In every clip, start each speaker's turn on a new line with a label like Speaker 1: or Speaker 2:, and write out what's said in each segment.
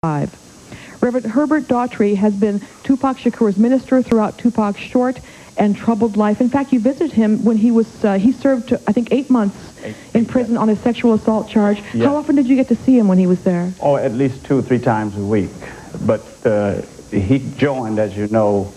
Speaker 1: Reverend Herbert Daughtry has been Tupac Shakur's minister throughout Tupac's short and troubled life. In fact, you visited him when he was, he served, I think, 8 months in prison on a sexual assault charge.
Speaker 2: Yes.
Speaker 1: How often did you get to see him when he was there?
Speaker 2: Oh, at least 2 or 3 times a week. But he joined, as you know,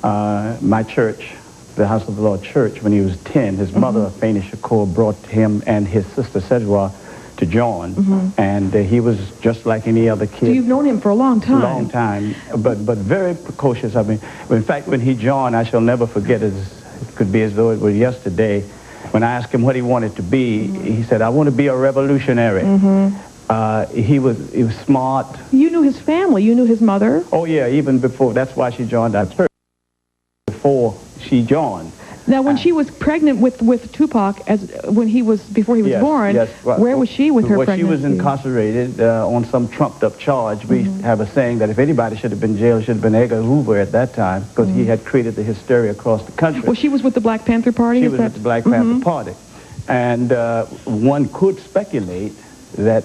Speaker 2: my church, the House of the Lord Church, when he was 10. His mother, Fanny Shakur, brought him and his sister, Sejwa, to join. And he was just like any other kid.
Speaker 1: So you've known him for a long time.
Speaker 2: A long time, but very precocious. I mean, in fact, when he joined, I shall never forget it. It could be as though it were yesterday. When I asked him what he wanted to be, he said, "I want to be a revolutionary." He was smart.
Speaker 1: You knew his family. You knew his mother.
Speaker 2: Oh yeah, even before. That's why she joined our church. Before she joined.
Speaker 1: Now, when she was pregnant with Tupac, before he was born, where was she with her pregnancy?
Speaker 2: She was incarcerated on some trumped-up charge. We have a saying that if anybody should have been jailed, it should have been Edgar Hoover at that time, because he had created the hysteria across the country.
Speaker 1: Well, she was with the Black Panther Party?
Speaker 2: She was with the Black Panther Party. And one could speculate that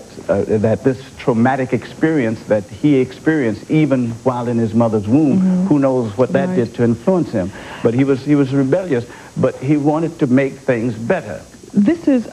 Speaker 2: this traumatic experience that he experienced even while in his mother's womb, who knows what that did to influence him. But he was rebellious, but he wanted to make things better.
Speaker 1: This is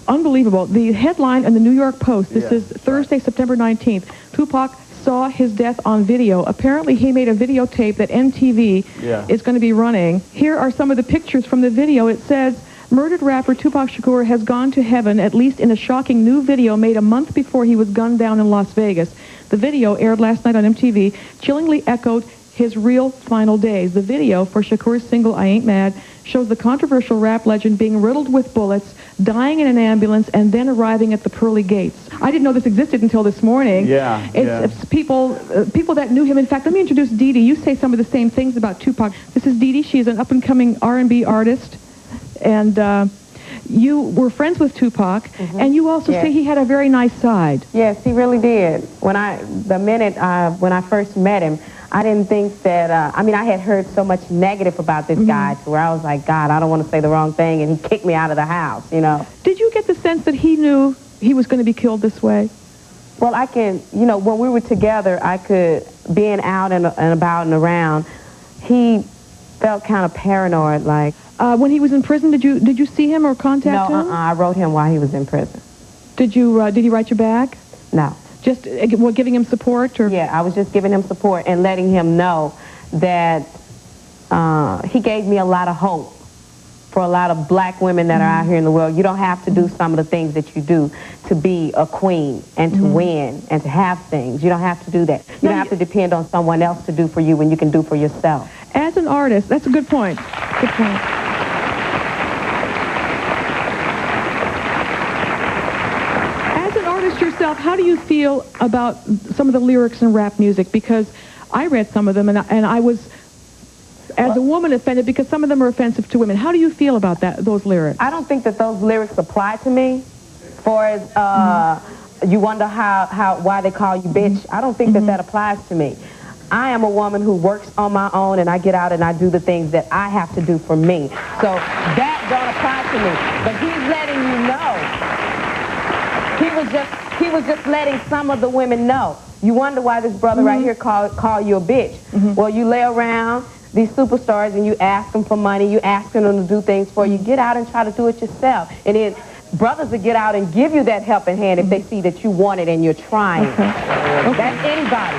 Speaker 1: unbelievable. The headline in the New York Post, this is Thursday, September 19th. Tupac saw his death on video. Apparently he made a videotape that MTV is going to be running. Here are some of the pictures from the video. It says, murdered rapper Tupac Shakur has gone to heaven, at least in a shocking new video made a month before he was gunned down in Las Vegas. The video, aired last night on MTV, chillingly echoed his real final days. The video for Shakur's single, I Ain't Mad, shows the controversial rap legend being riddled with bullets, dying in an ambulance, and then arriving at the pearly gates. I didn't know this existed until this morning. It's people that knew him. In fact, let me introduce Dee Dee. You say some of the same things about Tupac. This is Dee Dee. She's an up-and-coming R&B artist. And you were friends with Tupac, and you also say he had a very nice side.
Speaker 3: Yes, he really did. When I first met him, I didn't think that, I mean, I had heard so much negative about this guy to where I was like, God, I don't want to say the wrong thing, and he kicked me out of the house, you know. Did
Speaker 1: you get the sense that he knew he was going to be killed this way?
Speaker 3: Well, I can, you know, when we were together, I could, being out and about and around, he felt kind of paranoid, like.
Speaker 1: When he was in prison, did you see him or contact him?
Speaker 3: No, I wrote him while he was in prison.
Speaker 1: Did he write you back?
Speaker 3: No.
Speaker 1: Just giving him support? Or?
Speaker 3: Yeah, I was just giving him support and letting him know that he gave me a lot of hope for a lot of black women that are out here in the world. You don't have to do some of the things that you do to be a queen and to win and to have things. You don't have to do that. You don't have to depend on someone else to do for you when you can do for yourself.
Speaker 1: As an artist, that's a good point. Good point. Yourself, how do you feel about some of the lyrics in rap music? Because I read some of them, and I was, as a woman, offended because some of them are offensive to women. How do you feel about those lyrics?
Speaker 3: I don't think that those lyrics apply to me. For as you wonder why they call you bitch. I don't think that applies to me. I am a woman who works on my own, and I get out and I do the things that I have to do for me. So that don't apply to me. But he's letting you know. He was just letting some of the women know. You wonder why this brother right here call you a bitch. Well, you lay around these superstars and you ask them for money, you asking them to do things for you. Get out and try to do it yourself. And then brothers will get out and give you that helping hand if they see that you want it and you're trying. That's anybody.